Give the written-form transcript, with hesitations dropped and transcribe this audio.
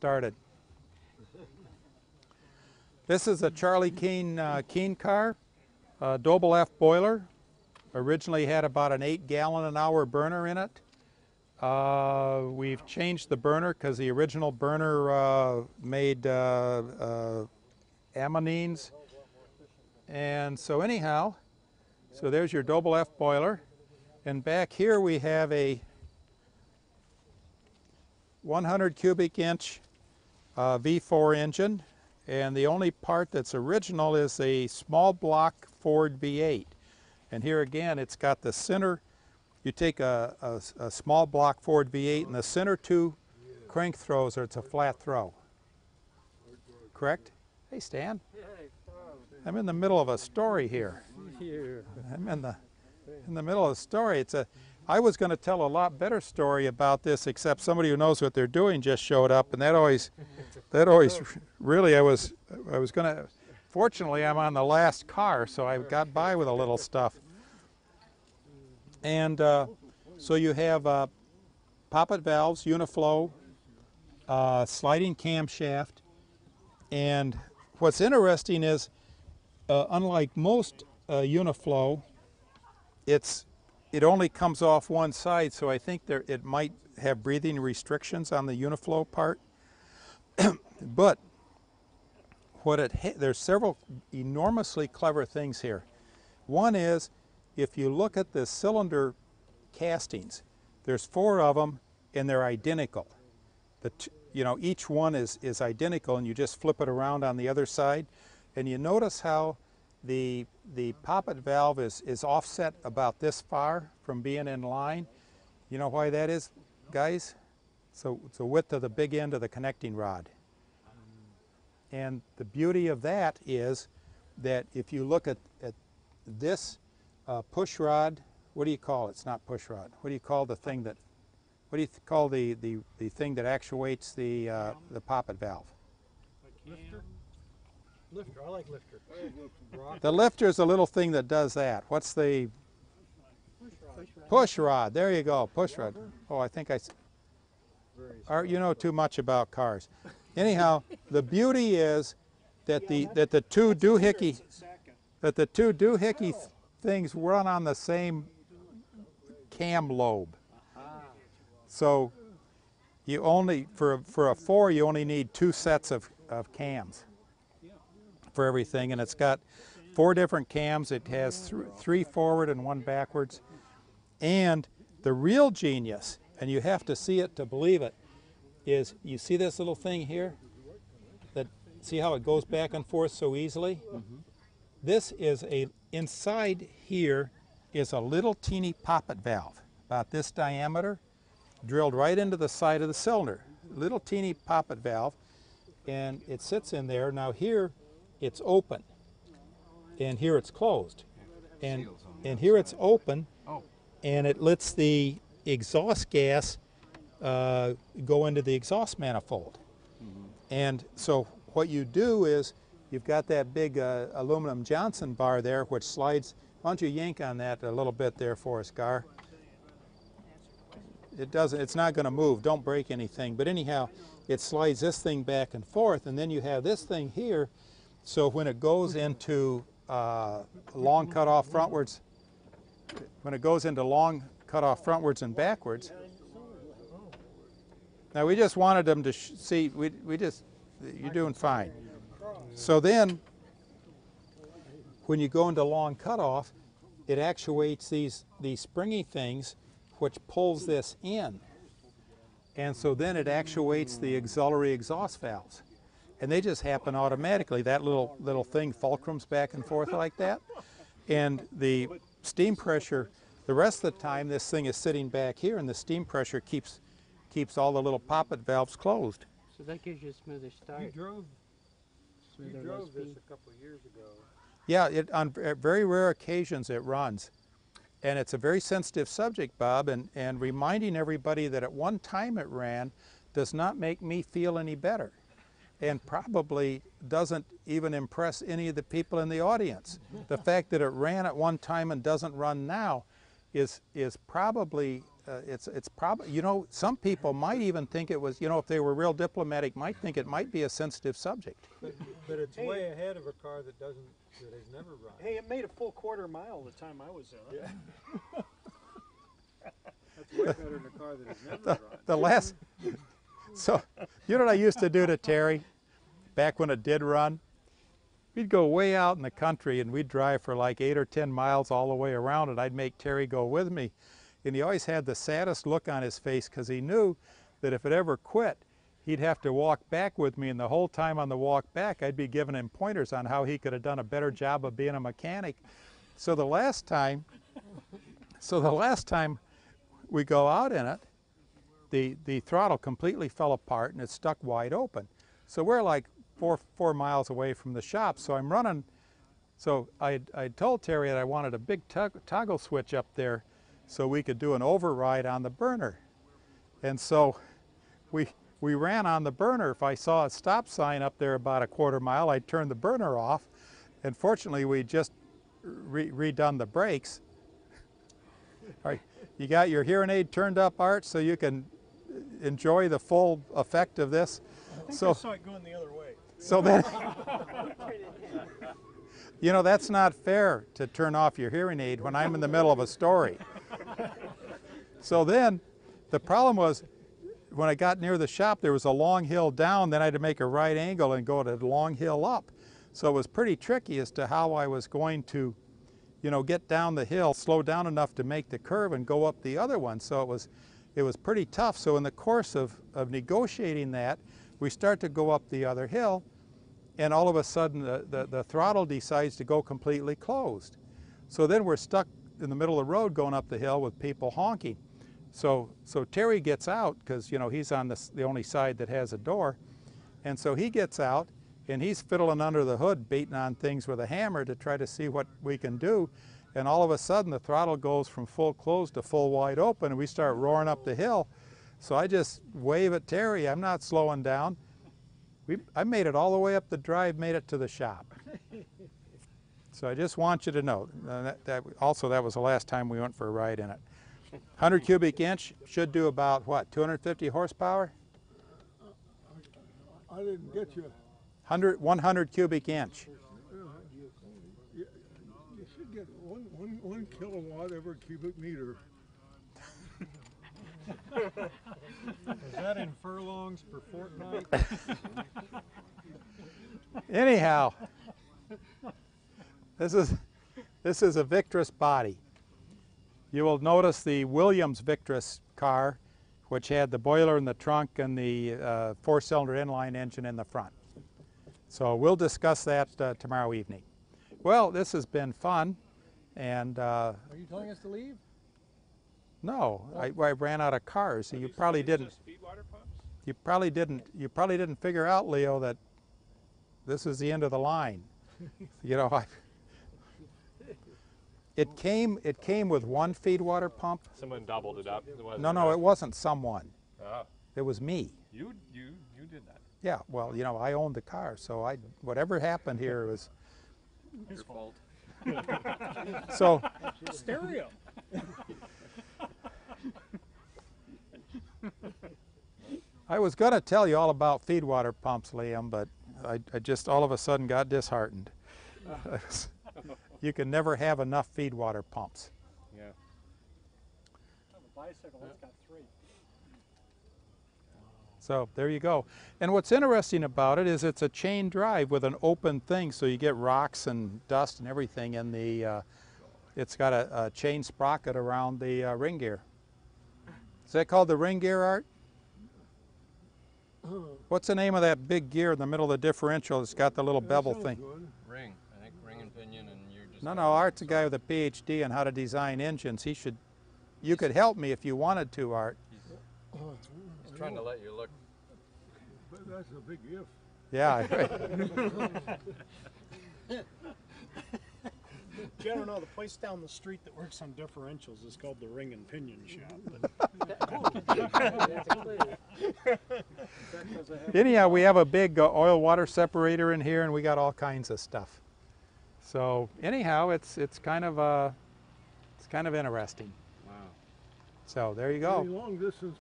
started. This is a Charlie Keen car, Doble F boiler. Originally had about an 8-gallon-an-hour burner in it. We've changed the burner because the original burner made ammonines. And so anyhow, so there's your Doble F boiler. And back here we have a 100 cubic inch V4 engine. And the only part that's original is a small block Ford V8. And here again, it's got the center. You take a small block Ford V8 and the center two crank throws, or it's a flat throw. Correct? Hey, Stan. I'm in the middle of a story here. I'm in the middle of a story. I was going to tell a lot better story about this, except somebody who knows what they're doing just showed up, and that always really, I was going to. Fortunately, I'm on the last car, so I got by with a little stuff. And so you have poppet valves, uniflow, sliding camshaft, and what's interesting is, unlike most uniflow, it only comes off one side, so I think it might have breathing restrictions on the uniflow part. But there's several enormously clever things here. One is, if you look at the cylinder castings, there's 4 of them and they're identical. Each one is identical, and you just flip it around on the other side, and you notice how the poppet valve is offset about this far from being in line. You know why that is, guys? So it's the width of the big end of the connecting rod. And the beauty of that is that if you look at this push rod, what do you call it? It's not push rod. What do you call the thing that? What do you call the thing that actuates the poppet valve? Lifter. Lifter. I like lifter. The lifter is a little thing that does that. What's the? Push rod. There you go. Push rod. Oh, I think you know too much about cars. Anyhow, the beauty is that the two doohickey things run on the same cam lobe. So you only for a 4 you only need 2 sets of cams for everything, and it's got 4 different cams. It has 3 forward and 1 backwards. And the real genius, and you have to see it to believe it, is you see this little thing here? See how it goes back and forth so easily? Mm-hmm. This is inside here is a little teeny poppet valve, about this diameter, drilled right into the side of the cylinder. Little teeny poppet valve, and it sits in there. Now here it's open, and here it's closed. And here it's open, and it lets the exhaust gas go into the exhaust manifold. Mm-hmm. And so what you do is you've got that big aluminum Johnson bar there, which slides. Why don't you yank on that a little bit there for us, Gar? It's not going to move. Don't break anything. But anyhow, it slides this thing back and forth, and then you have this thing here. So when it goes into long cutoff frontwards, and backwards. Now we just wanted them to see. You're doing fine. So then, when you go into long cutoff, it actuates these springy things, which pulls this in. And so then it actuates the auxiliary exhaust valves. And they just happen automatically. That little thing fulcrums back and forth like that. And the steam pressure, the rest of the time, this thing is sitting back here, and the steam pressure keeps all the little poppet valves closed. So that gives you a smoother start. You drove this a couple of years ago. Yeah, on very rare occasions it runs. And it's a very sensitive subject, Bob, and reminding everybody that at one time it ran does not make me feel any better, and probably doesn't even impress any of the people in the audience. The fact that it ran at one time and doesn't run now is probably it's probably, you know, some people might even think it was, you know, if they were real diplomatic, might think it might be a sensitive subject. But it's way ahead of a car that has never run. Hey, it made a full quarter mile the time I was in it. Yeah. That's way better than a car that has never run. The last, so, you know what I used to do to Terry back when it did run? We'd go way out in the country and we'd drive for like 8 or 10 miles all the way around, and I'd make Terry go with me. And he always had the saddest look on his face because he knew that if it ever quit, he'd have to walk back with me, and the whole time on the walk back, I'd be giving him pointers on how he could have done a better job of being a mechanic. So the last time we go out in it, the throttle completely fell apart and it stuck wide open. So we're like four miles away from the shop. So I'm running. So I told Terry that I wanted a big toggle switch up there so we could do an override on the burner. And so we ran on the burner. If I saw a stop sign up there about a quarter mile, I'd turn the burner off. And fortunately, we just redone the brakes. All right, you got your hearing aid turned up, Art, so you can enjoy the full effect of this. I think I saw it going the other way. So then, you know, that's not fair to turn off your hearing aid when I'm in the middle of a story. So then, the problem was, when I got near the shop, there was a long hill down, then I had to make a right angle and go to the long hill up. So it was pretty tricky as to how I was going to, you know, get down the hill, slow down enough to make the curve and go up the other one. So it was pretty tough. So in the course of negotiating that, we start to go up the other hill, and all of a sudden the throttle decides to go completely closed. So then we're stuck in the middle of the road going up the hill with people honking. So Terry gets out because, you know, he's on the only side that has a door. And so he gets out and he's fiddling under the hood, beating on things with a hammer to try to see what we can do. And all of a sudden the throttle goes from full closed to full wide open, and we start roaring up the hill. So I just wave at Terry. I'm not slowing down. I made it all the way up the drive, made it to the shop. So I just want you to know, that was the last time we went for a ride in it. 100 cubic inch should do about, what, 250 horsepower? I didn't get you. 100 cubic inch. You should get one kilowatt every cubic meter. Is that in furlongs per fortnight? Anyhow, this is a Victress body. You will notice the Williams Victress car, which had the boiler in the trunk and the 4-cylinder inline engine in the front. So we'll discuss that tomorrow evening. Well, this has been fun, and Are you telling us to leave? no, I ran out of cars. So you probably didn't. You probably didn't figure out, Leo, that this is the end of the line. You know, it came with one feed water pump. Someone doubled it up. No, it wasn't someone. Oh. It was me. You did that. Yeah, well, you know, I owned the car, so whatever happened here was. His fault. So. Stereo. I was going to tell you all about feed water pumps, Liam, but I just all of a sudden got disheartened. You can never have enough feed water pumps. Yeah. I have a bicycle that's got 3. So there you go. And what's interesting about it is it's a chain drive with an open thing, so you get rocks and dust and everything in the, it's got a chain sprocket around the ring gear. Is that called the ring gear, Art? What's the name of that big gear in the middle of the differential? It's got the little bevel thing. Good. Ring. I think ring and pinion, and you're just. No, Art's a guy with a PhD on how to design engines. You could help me if you wanted to, Art. He's trying to let you look. But that's a big if. Yeah. I don't know, the place down the street that works on differentials is called the Ring and Pinion Shop. That's a clue. Anyhow, we have a big oil water separator in here, and we got all kinds of stuff. So anyhow, it's kind of interesting. Wow. So there you Any go. long distance